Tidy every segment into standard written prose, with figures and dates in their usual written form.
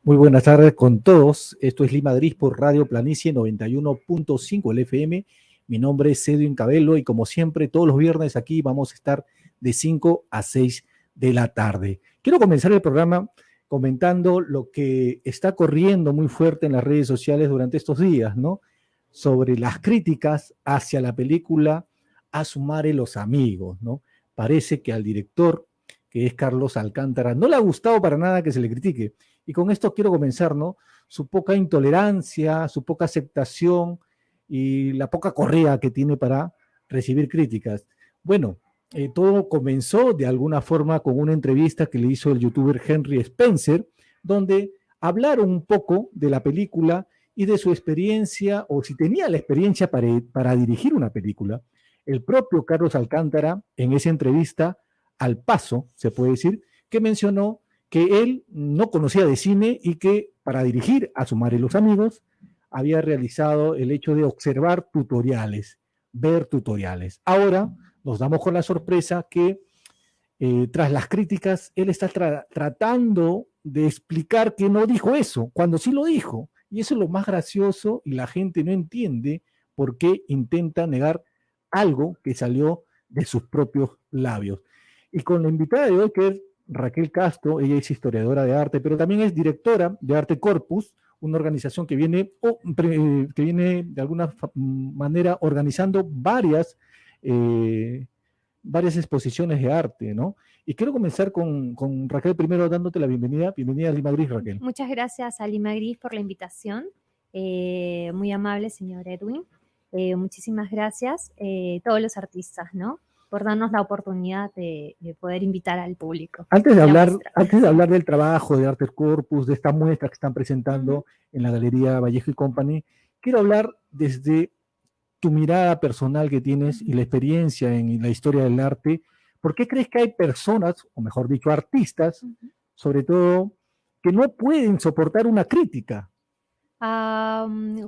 Muy buenas tardes con todos. Esto es Lima Gris por Radio Planicie 91.5 el FM. Mi nombre es Edwin Cabello y como siempre todos los viernes aquí vamos a estar de 5 a 6 de la tarde. Quiero comenzar el programa comentando lo que está corriendo muy fuerte en las redes sociales durante estos días, ¿no? Sobre las críticas hacia la película Asumare los amigos, ¿no? Parece que al director, que es Carlos Alcántara, no le ha gustado para nada que se le critique. Y con esto quiero comenzar, ¿no? Su poca intolerancia, su poca aceptación y la poca correa que tiene para recibir críticas. Bueno, todo comenzó de alguna forma con una entrevista que le hizo el youtuber Henry Spencer, donde hablaron un poco de la película y de su experiencia, o si tenía la experiencia para dirigir una película. El propio Carlos Alcántara, en esa entrevista, al paso, se puede decir, que mencionó que él no conocía de cine y que para dirigir Asumare y los amigos había realizado el hecho de observar tutoriales, ver tutoriales. Ahora nos damos con la sorpresa que tras las críticas él está tratando de explicar que no dijo eso, cuando sí lo dijo. Y eso es lo más gracioso y la gente no entiende por qué intenta negar algo que salió de sus propios labios. Y con la invitada de hoy, que es Raquel Castro, ella es historiadora de arte, pero también es directora de Arte Corpus, una organización que viene de alguna manera organizando varias exposiciones de arte, ¿no? Y quiero comenzar con Raquel primero dándote la bienvenida. Bienvenida a Lima Gris, Raquel. Muchas gracias a Lima Gris por la invitación. Muy amable, señor Edwin. Muchísimas gracias a todos los artistas, ¿no? Por darnos la oportunidad de poder invitar al público. Antes de hablar del trabajo de Arte Corpus, de esta muestra que están presentando en la Galería Vallejo y Company, quiero hablar desde tu mirada personal que tienes y la experiencia en la historia del arte. ¿Por qué crees que hay personas, o mejor dicho, artistas, sobre todo, que no pueden soportar una crítica?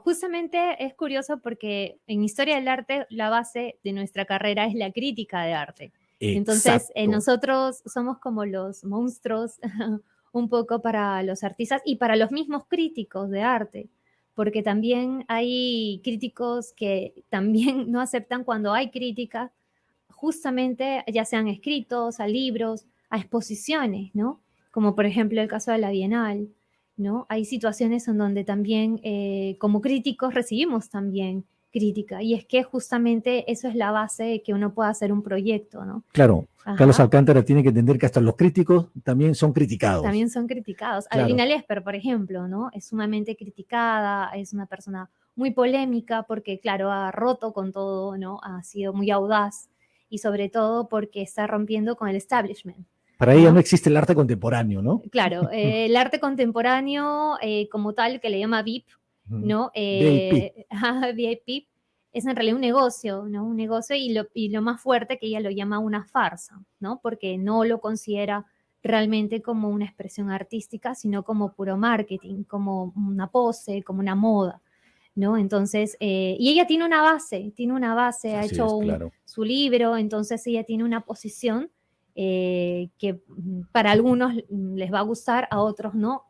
Justamente es curioso porque en historia del arte la base de nuestra carrera es la crítica de arte. Entonces, nosotros somos como los monstruos un poco para los artistas y para los mismos críticos de arte, porque también hay críticos que también no aceptan cuando hay críticas, justamente ya sean escritos, a libros, a exposiciones, ¿no? Como por ejemplo el caso de la Bienal, ¿no? Hay situaciones en donde también como críticos recibimos también crítica, y es que justamente eso es la base de que uno pueda hacer un proyecto, ¿no? Claro, Carlos Alcántara tiene que entender que hasta los críticos también son criticados. También son criticados. Claro. Lina Lesper, por ejemplo, ¿no? Es sumamente criticada, es una persona muy polémica porque, claro, ha roto con todo, ¿no? Ha sido muy audaz y sobre todo porque está rompiendo con el establishment. Para ella no existe el arte contemporáneo, ¿no? Claro, el arte contemporáneo como tal, que le llama VIP, ¿no? VIP, es en realidad un negocio, ¿no? Un negocio y lo más fuerte que ella lo llama una farsa, ¿no? Porque no lo considera realmente como una expresión artística, sino como puro marketing, como una pose, como una moda, ¿no? Entonces, y ella tiene una base, ha hecho su libro, entonces ella tiene una posición que para algunos les va a gustar, a otros no,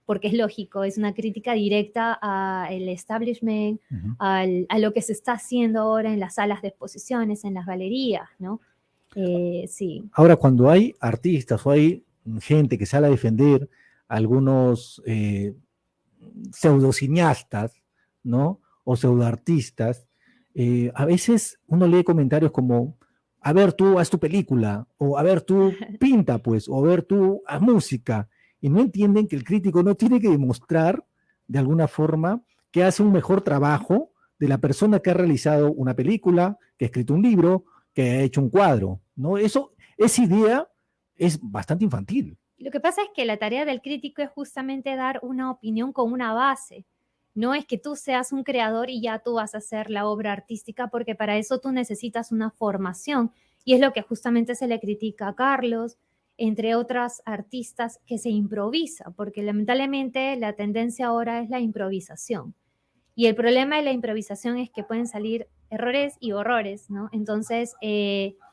porque es lógico, es una crítica directa al establishment, a lo que se está haciendo ahora en las salas de exposiciones, en las galerías, ¿no? Sí. Ahora, cuando hay artistas o hay gente que sale a defender a algunos pseudocineastas, ¿no? O pseudoartistas, a veces uno lee comentarios como, a ver, tú haz tu película, o a ver, tú pinta, pues, o a ver, tú haz música, y no entienden que el crítico no tiene que demostrar, de alguna forma, que hace un mejor trabajo de la persona que ha realizado una película, que ha escrito un libro, que ha hecho un cuadro, ¿no? Esa idea es bastante infantil. Lo que pasa es que la tarea del crítico es justamente dar una opinión con una base. No es que tú seas un creador y ya tú vas a hacer la obra artística, porque para eso tú necesitas una formación. Y es lo que justamente se le critica a Carlos, entre otras artistas, que se improvisa, porque lamentablemente la tendencia ahora es la improvisación. Y el problema de la improvisación es que pueden salir errores y horrores, ¿no? Entonces,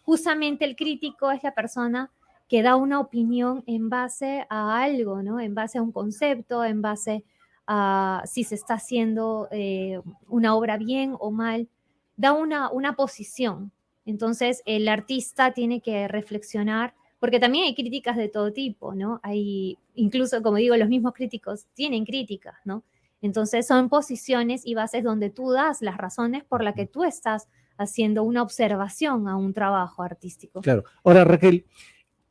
justamente el crítico es la persona que da una opinión en base a algo, ¿no? En base a un concepto, en base a si se está haciendo una obra bien o mal, da una posición. Entonces, el artista tiene que reflexionar, porque también hay críticas de todo tipo, ¿no? Hay, incluso, como digo, los mismos críticos tienen críticas, ¿no? Entonces, son posiciones y bases donde tú das las razones por las que tú estás haciendo una observación a un trabajo artístico. Claro. Ahora, Raquel,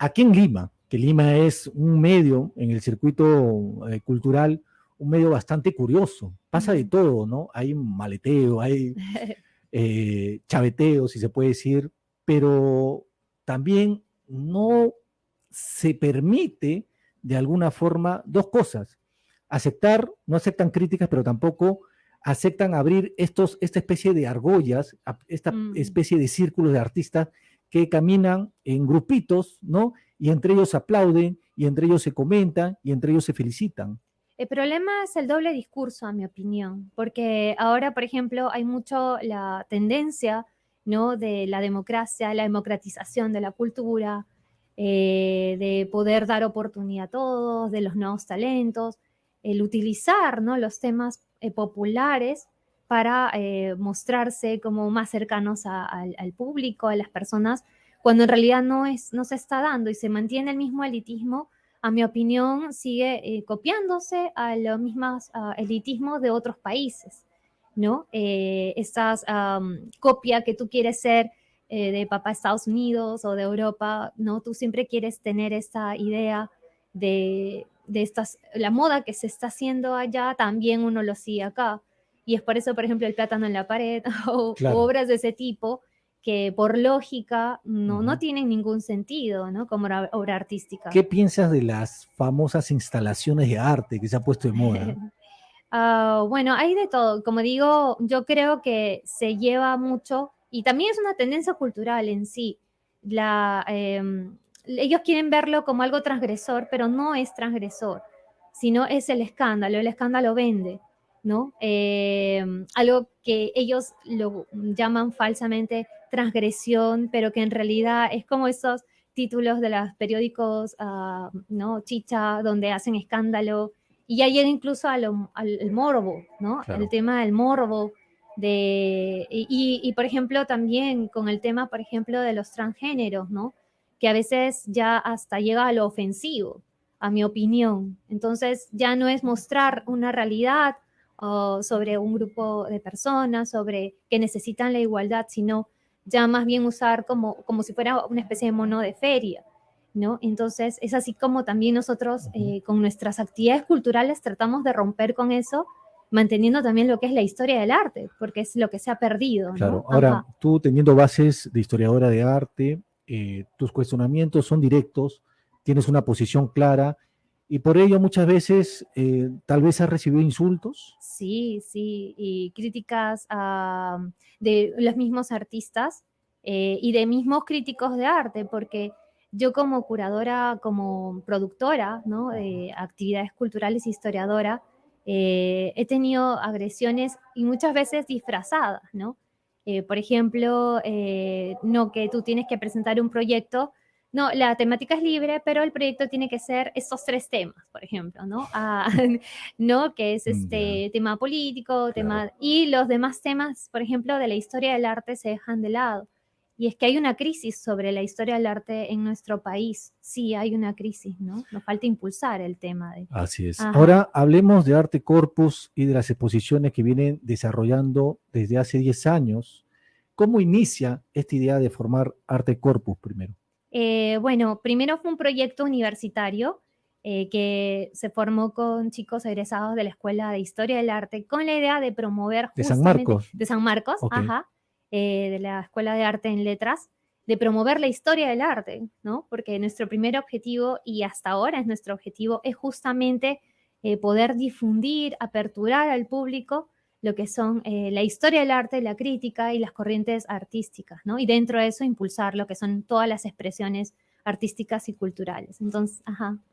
aquí en Lima, que Lima es un medio en el circuito cultural, un medio bastante curioso, pasa de todo, ¿no? Hay maleteo, hay chaveteo, si se puede decir, pero también no se permite de alguna forma dos cosas. Aceptar, no aceptan críticas, pero tampoco aceptan abrir esta especie de argollas, esta especie de círculos de artistas que caminan en grupitos, ¿no? Y entre ellos aplauden, y entre ellos se comentan, y entre ellos se felicitan. El problema es el doble discurso, a mi opinión, porque ahora, por ejemplo, hay mucho la tendencia, ¿no? De la democracia, la democratización de la cultura, de poder dar oportunidad a todos, de los nuevos talentos, el utilizar, ¿no? Los temas populares para mostrarse como más cercanos al público, a las personas, cuando en realidad no se está dando y se mantiene el mismo elitismo. A mi opinión, sigue copiándose a los mismos elitismos de otros países, ¿no? Estas copia que tú quieres ser de papá Estados Unidos o de Europa, ¿no? Tú siempre quieres tener esta idea de la moda que se está haciendo allá, también uno lo sigue acá. Y es por eso, por ejemplo, el plátano en la pared o obras de ese tipo que por lógica no tienen ningún sentido, ¿no? Como obra artística. ¿Qué piensas de las famosas instalaciones de arte que se ha puesto de moda? Bueno, hay de todo. Como digo, yo creo que se lleva mucho y también es una tendencia cultural en sí. Ellos quieren verlo como algo transgresor, pero no es transgresor, sino es el escándalo vende, ¿no? Algo que ellos lo llaman falsamente transgresión, pero que en realidad es como esos títulos de los periódicos, ¿no? Chicha, donde hacen escándalo y ya llega incluso al morbo, ¿no? Claro. El tema del morbo, por ejemplo también con el tema, por ejemplo, de los transgéneros, ¿no? Que a veces ya hasta llega a lo ofensivo, a mi opinión. Entonces ya no es mostrar una realidad sobre un grupo de personas, sobre que necesitan la igualdad, sino ya más bien usar como si fuera una especie de mono de feria, ¿no? Entonces es así como también nosotros con nuestras actividades culturales tratamos de romper con eso, manteniendo también lo que es la historia del arte, porque es lo que se ha perdido, ¿no? Claro, ahora tú teniendo bases de historiadora de arte, tus cuestionamientos son directos, tienes una posición clara y por ello muchas veces tal vez has recibido insultos. Sí, y críticas de los mismos artistas y de mismos críticos de arte, porque yo como curadora, como productora, ¿no? De actividades culturales e historiadora, he tenido agresiones y muchas veces disfrazadas, ¿no? Por ejemplo, no que tú tienes que presentar un proyecto, no, la temática es libre, pero el proyecto tiene que ser estos 3 temas, por ejemplo, ¿no? ¿No? Que es tema político, tema, y los demás temas, por ejemplo, de la historia del arte se dejan de lado. Y es que hay una crisis sobre la historia del arte en nuestro país. Sí, hay una crisis, ¿no? Nos falta impulsar el tema. Así es. Ahora hablemos de Arte Corpus y de las exposiciones que vienen desarrollando desde hace 10 años. ¿Cómo inicia esta idea de formar Arte Corpus primero? Bueno, primero fue un proyecto universitario que se formó con chicos egresados de la Escuela de Historia del Arte con la idea de promover justamente de San Marcos, okay. De la Escuela de Arte en Letras, de promover la historia del arte, ¿no? Porque nuestro primer objetivo, y hasta ahora es nuestro objetivo, es justamente poder difundir, aperturar al público lo que son la historia del arte, la crítica y las corrientes artísticas, ¿no? Y dentro de eso impulsar lo que son todas las expresiones artísticas y culturales. Entonces,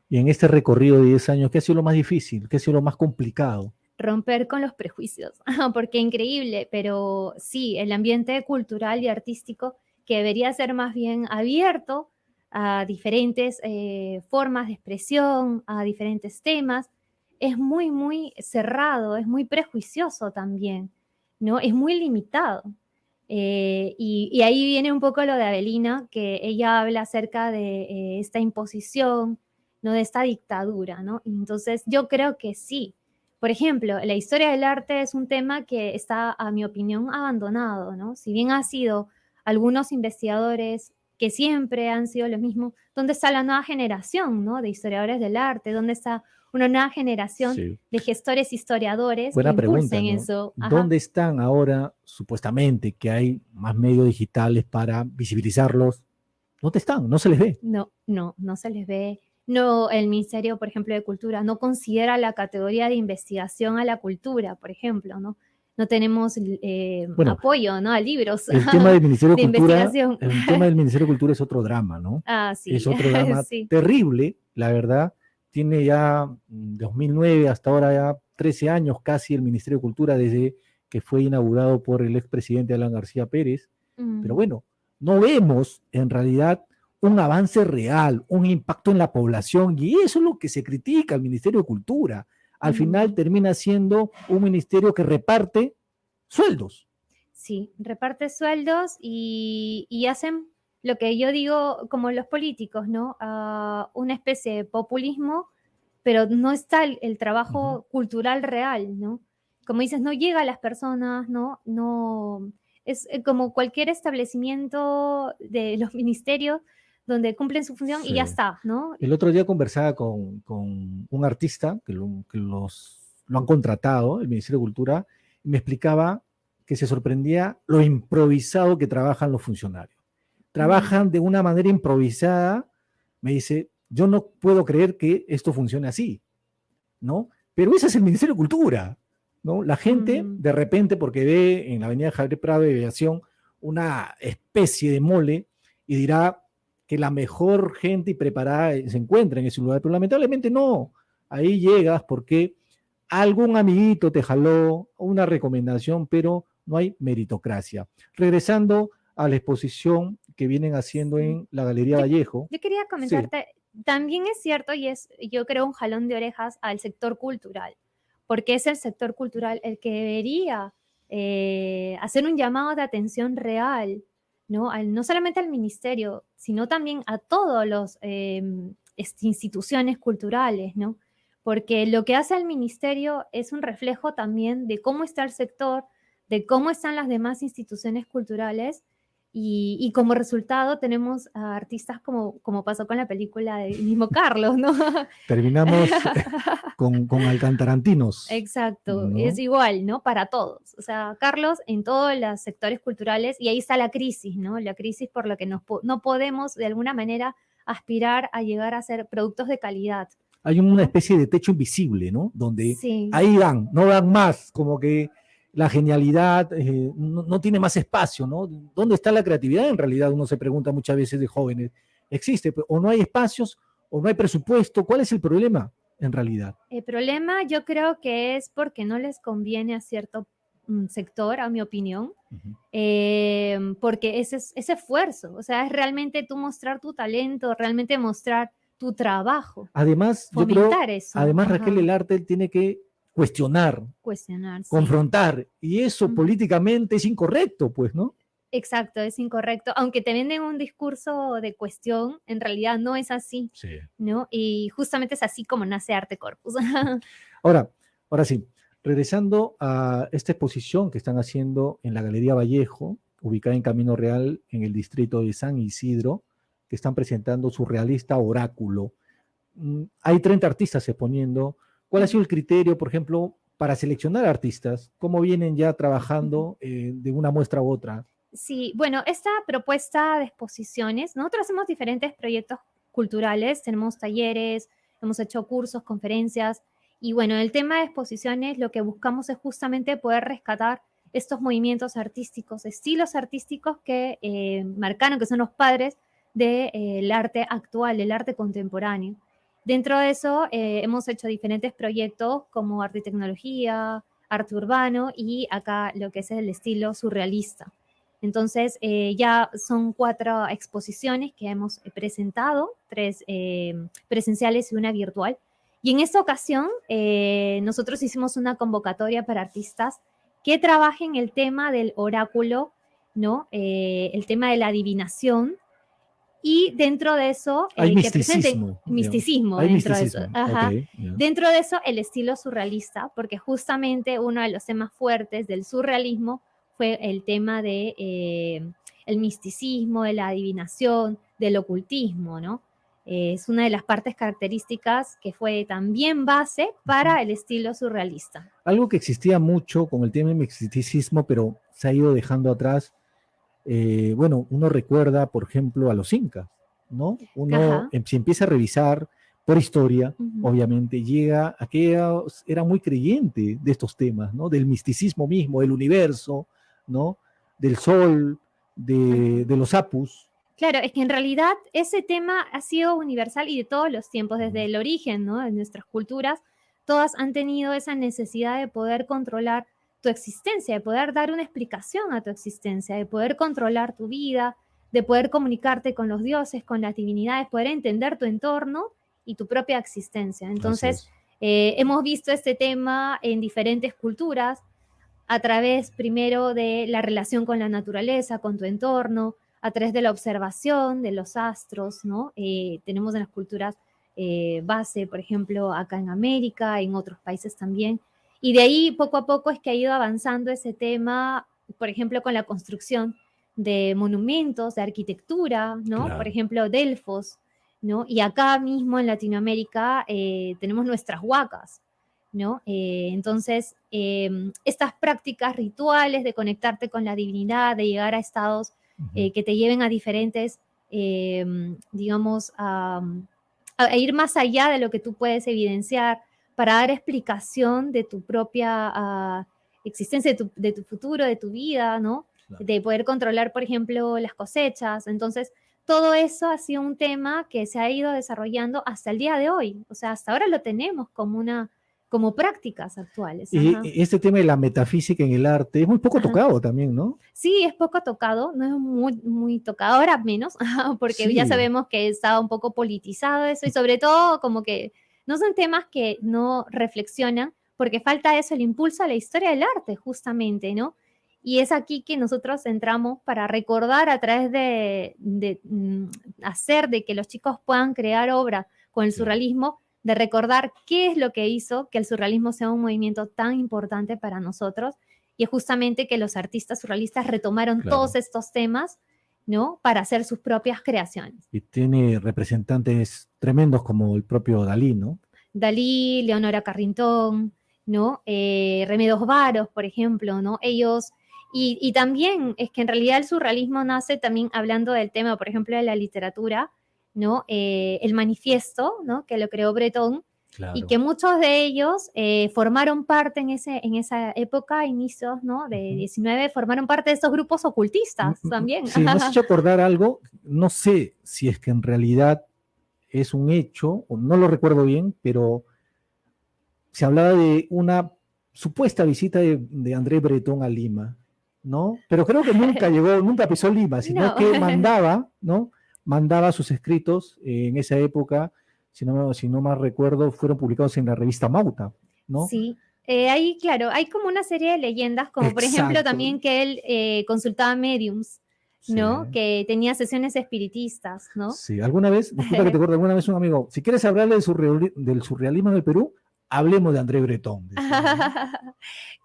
Y en este recorrido de 10 años, ¿qué ha sido lo más difícil? ¿Qué ha sido lo más complicado? Romper con los prejuicios, porque increíble, pero sí, el ambiente cultural y artístico que debería ser más bien abierto a diferentes formas de expresión, a diferentes temas. Es muy, muy cerrado, es muy prejuicioso también, ¿no? Es muy limitado. Y ahí viene un poco lo de Avelina, que ella habla acerca de esta imposición, ¿no? De esta dictadura, ¿no? Entonces yo creo que sí. Por ejemplo, la historia del arte es un tema que está, a mi opinión, abandonado, ¿no? Si bien ha sido algunos investigadores que siempre han sido lo mismo, ¿dónde está la nueva generación, ¿no? De historiadores del arte? ¿Dónde está una nueva generación de gestores historiadores Buena que pregunta, impulsen ¿no? eso? ¿Dónde están ahora, supuestamente, que hay más medios digitales para visibilizarlos? ¿Dónde están? No se les ve. No se les ve. No, el Ministerio, por ejemplo, de Cultura no considera la categoría de investigación a la cultura, por ejemplo, ¿no? No tenemos Bueno, apoyo, ¿no? A libros el tema del Ministerio de de Cultura, investigación. el tema del Ministerio de Cultura es otro drama, ¿no? Ah, Es sí, otro drama sí. terrible, la verdad. Tiene ya 2009 hasta ahora ya 13 años casi el Ministerio de Cultura desde que fue inaugurado por el expresidente Alan García Pérez. Pero bueno, no vemos en realidad un avance real, un impacto en la población, y eso es lo que se critica al Ministerio de Cultura. Al final termina siendo un ministerio que reparte sueldos. Sí, reparte sueldos y hacen lo que yo digo como los políticos, ¿no? Una especie de populismo, pero no está el trabajo cultural real, ¿no? Como dices, no llega a las personas, ¿no? No, es como cualquier establecimiento de los ministerios donde cumplen su función y ya está, ¿no? El otro día conversaba con un artista que lo han contratado, el Ministerio de Cultura, y me explicaba que se sorprendía lo improvisado que trabajan los funcionarios. Trabajan de una manera improvisada. Me dice, yo no puedo creer que esto funcione así, ¿no? Pero ese es el Ministerio de Cultura, ¿no? La gente, de repente, porque ve en la avenida Javier Prado de Aviación una especie de mole y dirá que la mejor gente y preparada se encuentra en ese lugar, pero lamentablemente no. Ahí llegas porque algún amiguito te jaló una recomendación, pero no hay meritocracia. Regresando a la exposición que vienen haciendo en la Galería Vallejo. Yo quería comentarte, también es cierto y es, yo creo, un jalón de orejas al sector cultural, porque es el sector cultural el que debería hacer un llamado de atención real, ¿no? No solamente al ministerio, sino también a todas las instituciones culturales, ¿no? Porque lo que hace el ministerio es un reflejo también de cómo está el sector, de cómo están las demás instituciones culturales y como resultado tenemos a artistas como pasó con la película del mismo Carlos, ¿no? Terminamos con alcantarantinos. Exacto, ¿no? es igual, ¿no? Para todos. O sea, Carlos en todos los sectores culturales y ahí está la crisis, ¿no? La crisis por la que no podemos de alguna manera aspirar a llegar a ser productos de calidad. Hay una especie de techo invisible, ¿no? Donde sí. ahí dan, no dan más, como que la genialidad no tiene más espacio, ¿no? ¿Dónde está la creatividad? En realidad uno se pregunta muchas veces de jóvenes. ¿Existe? O no hay espacios, o no hay presupuesto. ¿Cuál es el problema en realidad? El problema yo creo que es porque no les conviene a cierto sector, a mi opinión, porque ese esfuerzo, o sea, es realmente tú mostrar tu talento, realmente mostrar tu trabajo. Además, fomentar yo creo, eso. además Raquel, el arte tiene que cuestionar, confrontar, y eso políticamente es incorrecto, pues, ¿no? Exacto, es incorrecto. Aunque te venden un discurso de cuestión, en realidad no es así, ¿no? Y justamente es así como nace Arte Corpus. Ahora sí, regresando a esta exposición que están haciendo en la Galería Vallejo, ubicada en Camino Real, en el distrito de San Isidro, que están presentando su realista Oráculo. Hay 30 artistas exponiendo. ¿Cuál ha sido el criterio, por ejemplo, para seleccionar artistas? ¿Cómo vienen ya trabajando de una muestra u otra? Sí, bueno, esta propuesta de exposiciones, nosotros hacemos diferentes proyectos culturales, tenemos talleres, hemos hecho cursos, conferencias, y bueno, el tema de exposiciones lo que buscamos es justamente poder rescatar estos movimientos artísticos, estilos artísticos que marcaron, que son los padres del arte actual, del arte contemporáneo. Dentro de eso hemos hecho diferentes proyectos como arte y tecnología, arte urbano y acá lo que es el estilo surrealista. Entonces, ya son 4 exposiciones que hemos presentado, 3 presenciales y una virtual. Y en esta ocasión, nosotros hicimos una convocatoria para artistas que trabajen el tema del oráculo, ¿no? El tema de la adivinación. Y dentro de eso, hay que presenten misticismo hay dentro misticismo. de eso. Ajá. Okay, yeah. Dentro de eso, el estilo surrealista, porque justamente uno de los temas fuertes del surrealismo fue el tema de el misticismo, de la adivinación, del ocultismo, ¿no? Es una de las partes características que fue también base para el estilo surrealista. Algo que existía mucho con el tema del misticismo, pero se ha ido dejando atrás. Bueno, uno recuerda, por ejemplo, a los incas, ¿no? Uno si empieza a revisar por historia, obviamente, llega a que era muy creyente de estos temas, ¿no? Del misticismo mismo, del universo, ¿no? Del sol, de los apus. Claro, es que en realidad ese tema ha sido universal y de todos los tiempos, desde el origen, ¿no? De nuestras culturas, todas han tenido esa necesidad de poder controlar tu existencia, de poder dar una explicación a tu existencia, de poder controlar tu vida, de poder comunicarte con los dioses, con las divinidades, poder entender tu entorno y tu propia existencia. Entonces, hemos visto este tema en diferentes culturas a través primero de la relación con la naturaleza, con tu entorno, a través de la observación de los astros, ¿no? Tenemos en las culturas base, por ejemplo, acá en América, en otros países también. Y de ahí poco a poco es que ha ido avanzando ese tema, por ejemplo, con la construcción de monumentos, de arquitectura, ¿no? Claro. Por ejemplo, Delfos, ¿no? Y acá mismo en Latinoamérica tenemos nuestras huacas, ¿no? Entonces, estas prácticas rituales de conectarte con la divinidad, de llegar a estados que te lleven a diferentes, digamos, a ir más allá de lo que tú puedes evidenciar para dar explicación de tu propia existencia, de tu futuro, de tu vida, ¿no? Claro. De poder controlar, por ejemplo, las cosechas. Entonces, todo eso ha sido un tema que se ha ido desarrollando hasta el día de hoy. O sea, hasta ahora lo tenemos como prácticas actuales. Y este tema de la metafísica en el arte es muy poco tocado también, ¿no? Sí, es poco tocado, no es muy tocado, ahora menos, porque ya sabemos que está un poco politizado eso y sobre todo como que no son temas que no reflexionan porque falta eso, el impulso a la historia del arte justamente, ¿no? Y es aquí que nosotros entramos para recordar a través de hacer de que los chicos puedan crear obra con el surrealismo, de recordar qué es lo que hizo que el surrealismo sea un movimiento tan importante para nosotros, y es justamente que los artistas surrealistas retomaron todos estos temas, ¿no? Para hacer sus propias creaciones. Y tiene representantes tremendos como el propio Dalí, ¿no? Dalí, Leonora Carrington, ¿no? Remedios Varo, por ejemplo, ¿no? Ellos... Y también es que en realidad el surrealismo nace también hablando del tema, por ejemplo, de la literatura, ¿no? El manifiesto, ¿no? Que lo creó Breton, y que muchos de ellos formaron parte en esa época, inicios, ¿no? De 19, formaron parte de esos grupos ocultistas también. Sí, me has hecho acordar algo, no sé si es que en realidad es un hecho, o no lo recuerdo bien, pero se hablaba de una supuesta visita de André Breton a Lima, ¿no? Pero creo que nunca llegó, nunca pisó Lima, sino que mandaba, ¿no? Mandaba sus escritos en esa época, si no mal recuerdo, fueron publicados en la revista Mauta, ¿no? Sí, ahí, claro, hay como una serie de leyendas, como por ejemplo también que él consultaba mediums, ¿no? Sí. Que tenía sesiones espiritistas, ¿no? Sí, alguna vez, disculpa que te acuerdo, alguna vez un amigo, si quieres hablarle del surrealismo en el Perú, hablemos de André Breton. Decía, ¿no?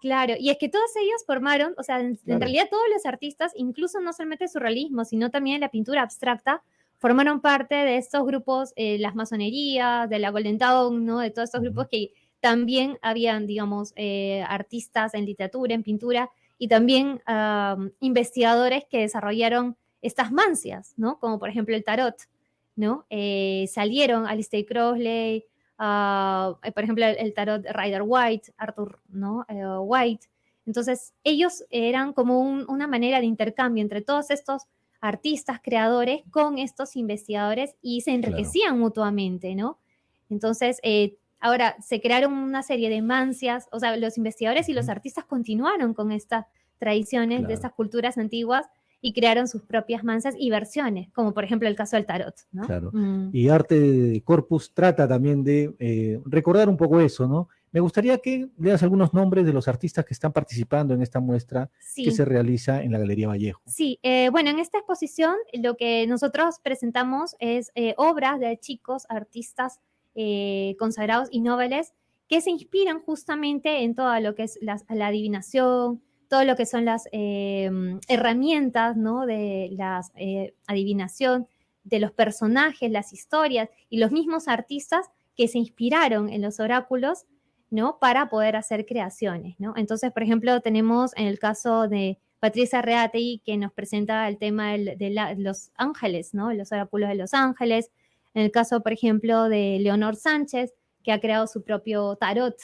Claro, y es que todos ellos formaron, o sea, en realidad todos los artistas, incluso no solamente el surrealismo, sino también la pintura abstracta, formaron parte de estos grupos, las masonerías, de la Golden Dawn, ¿no? De todos estos grupos que también habían, digamos, artistas en literatura, en pintura, y también investigadores que desarrollaron estas mancias, ¿no? Como por ejemplo el tarot, ¿no? Salieron Aleister Crowley, por ejemplo, el tarot Rider White, Arthur, ¿no? White. Entonces, ellos eran como una manera de intercambio entre todos estos artistas, creadores, con estos investigadores y se enriquecían mutuamente, ¿no? Entonces, ahora se crearon una serie de mancias, o sea, los investigadores y los artistas continuaron con estas tradiciones de estas culturas antiguas y crearon sus propias manzas y versiones, como por ejemplo el caso del tarot, ¿no? Claro. Y Arte Corpus trata también de recordar un poco eso, ¿no? Me gustaría que leas algunos nombres de los artistas que están participando en esta muestra que se realiza en la Galería Vallejo. Sí, bueno, en esta exposición lo que nosotros presentamos es obras de chicos, artistas consagrados y nobles que se inspiran justamente en todo lo que es la adivinación, todo lo que son las herramientas, ¿no? De la adivinación, de los personajes, las historias y los mismos artistas que se inspiraron en los oráculos, ¿no? Para poder hacer creaciones, ¿no? Entonces, por ejemplo, tenemos en el caso de Patricia Reatey, que nos presenta el tema de los ángeles, ¿no? Los oráculos de los ángeles. En el caso, por ejemplo, de Leonor Sánchez, que ha creado su propio tarot,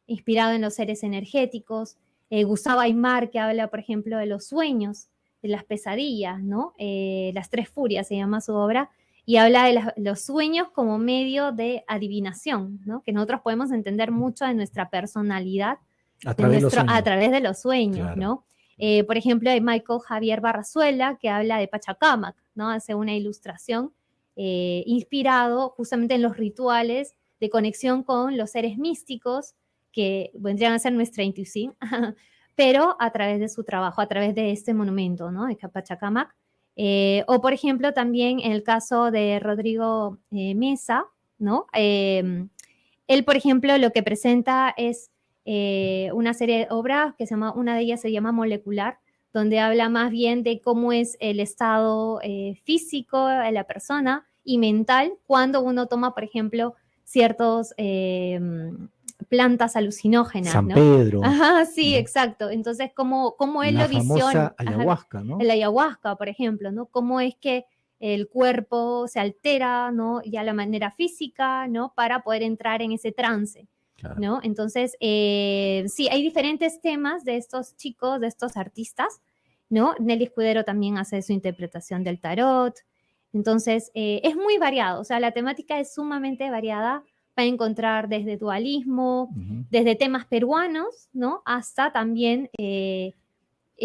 inspirado en los seres energéticos. Gustavo Aymar, que habla, por ejemplo, de los sueños, de las pesadillas, ¿no? Las tres furias se llama su obra, y habla de los sueños como medio de adivinación, ¿no? Que nosotros podemos entender mucho de nuestra personalidad a través de los sueños, claro. ¿No? Por ejemplo, hay Michael Javier Barrazuela, que habla de Pachacamac, ¿no? Hace una ilustración inspirado justamente en los rituales de conexión con los seres místicos que vendrían a ser nuestra intuición, pero a través de su trabajo, a través de este monumento, ¿no? De Pachacamac. O, por ejemplo, también en el caso de Rodrigo Mesa, ¿no? Él, por ejemplo, lo que presenta es una serie de obras que una de ellas se llama Molecular, donde habla más bien de cómo es el estado físico de la persona y mental cuando uno toma, por ejemplo, ciertos plantas alucinógenas. San Pedro. Ajá, sí, ¿no? Exacto. Entonces, cómo él lo visiona. La famosa ayahuasca, ¿no? La ayahuasca, por ejemplo, ¿no? Cómo es que el cuerpo se altera, ¿no? Ya la manera física, ¿no? Para poder entrar en ese trance. Claro. ¿No? Entonces, sí, hay diferentes temas de estos chicos, de estos artistas, ¿no? Nelly Escudero también hace su interpretación del tarot. Entonces, es muy variado, o sea, la temática es sumamente variada. Va a encontrar desde dualismo, desde temas peruanos, ¿no? Hasta también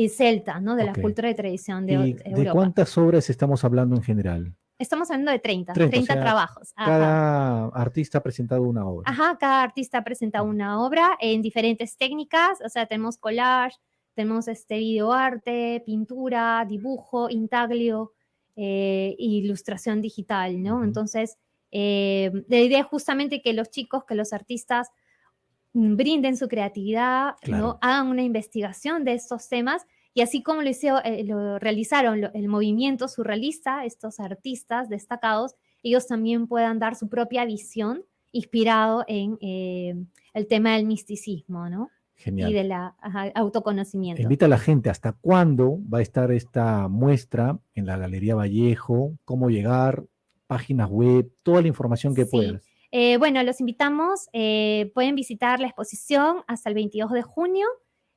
celta, ¿no? De la cultura de tradición de Europa. ¿De cuántas obras estamos hablando en general? Estamos hablando de 30 o sea, trabajos. Cada artista ha presentado una obra. Ajá, cada artista ha presentado una obra en diferentes técnicas, o sea, tenemos collage, tenemos videoarte, pintura, dibujo, intaglio, ilustración digital, ¿no? Entonces, la idea es justamente que los chicos, que los artistas brinden su creatividad, claro. ¿No? Hagan una investigación de estos temas. Y así como lo realizaron el movimiento surrealista, estos artistas destacados, ellos también puedan dar su propia visión inspirado en el tema del misticismo, ¿no? Genial. Y del autoconocimiento. Invita a la gente, ¿hasta cuándo va a estar esta muestra en la Galería Vallejo? ¿Cómo llegar? Páginas web, toda la información que puedas. Bueno, los invitamos, pueden visitar la exposición hasta el 22 de junio,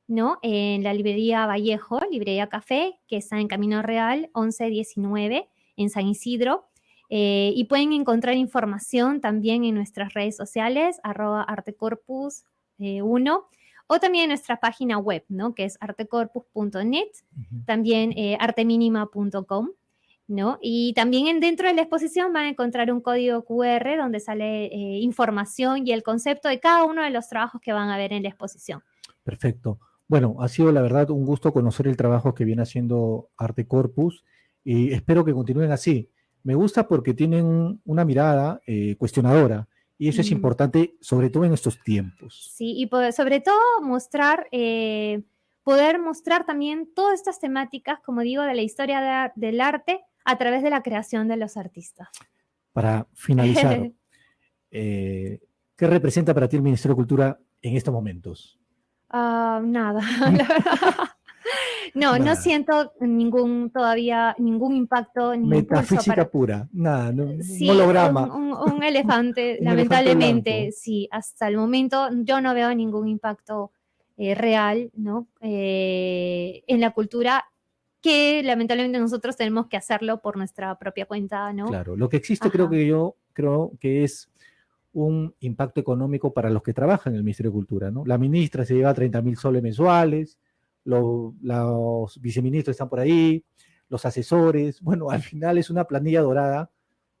¿no? En la librería Vallejo, librería Café, que está en Camino Real 1119 en San Isidro. Y pueden encontrar información también en nuestras redes sociales, @artecorpus1, o también en nuestra página web, ¿no? Que es artecorpus.net, también arteminima.com, ¿no? Y también dentro de la exposición van a encontrar un código QR donde sale información y el concepto de cada uno de los trabajos que van a ver en la exposición. Perfecto. Bueno, ha sido la verdad un gusto conocer el trabajo que viene haciendo Arte Corpus y espero que continúen así. Me gusta porque tienen una mirada cuestionadora y eso es importante, sobre todo en estos tiempos. Sí, y sobre todo poder mostrar también todas estas temáticas, como digo, de la historia del arte a través de la creación de los artistas. Para finalizar, ¿qué representa para ti el Ministerio de Cultura en estos momentos? Nada, la verdad. No siento todavía ningún impacto, ningún metafísica pura, nada, sí, un holograma. Un elefante, lamentablemente, elefante sí, hasta el momento yo no veo ningún impacto real, ¿no? En la cultura, que lamentablemente nosotros tenemos que hacerlo por nuestra propia cuenta, ¿no? Claro, lo que existe creo que es un impacto económico para los que trabajan en el Ministerio de Cultura, ¿no? La ministra se lleva 30.000 soles mensuales, los viceministros están por ahí, los asesores. Bueno, al final es una planilla dorada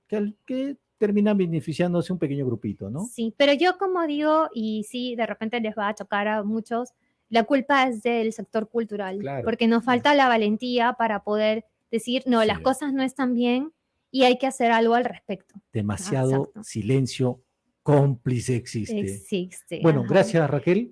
que termina beneficiándose un pequeño grupito, ¿no? Sí, pero yo como digo, y sí, de repente les va a chocar a muchos, la culpa es del sector cultural, Claro. porque nos falta la valentía para poder decir, no, las cosas no están bien y hay que hacer algo al respecto. Demasiado silencio cómplice existe. Bueno, gracias Raquel.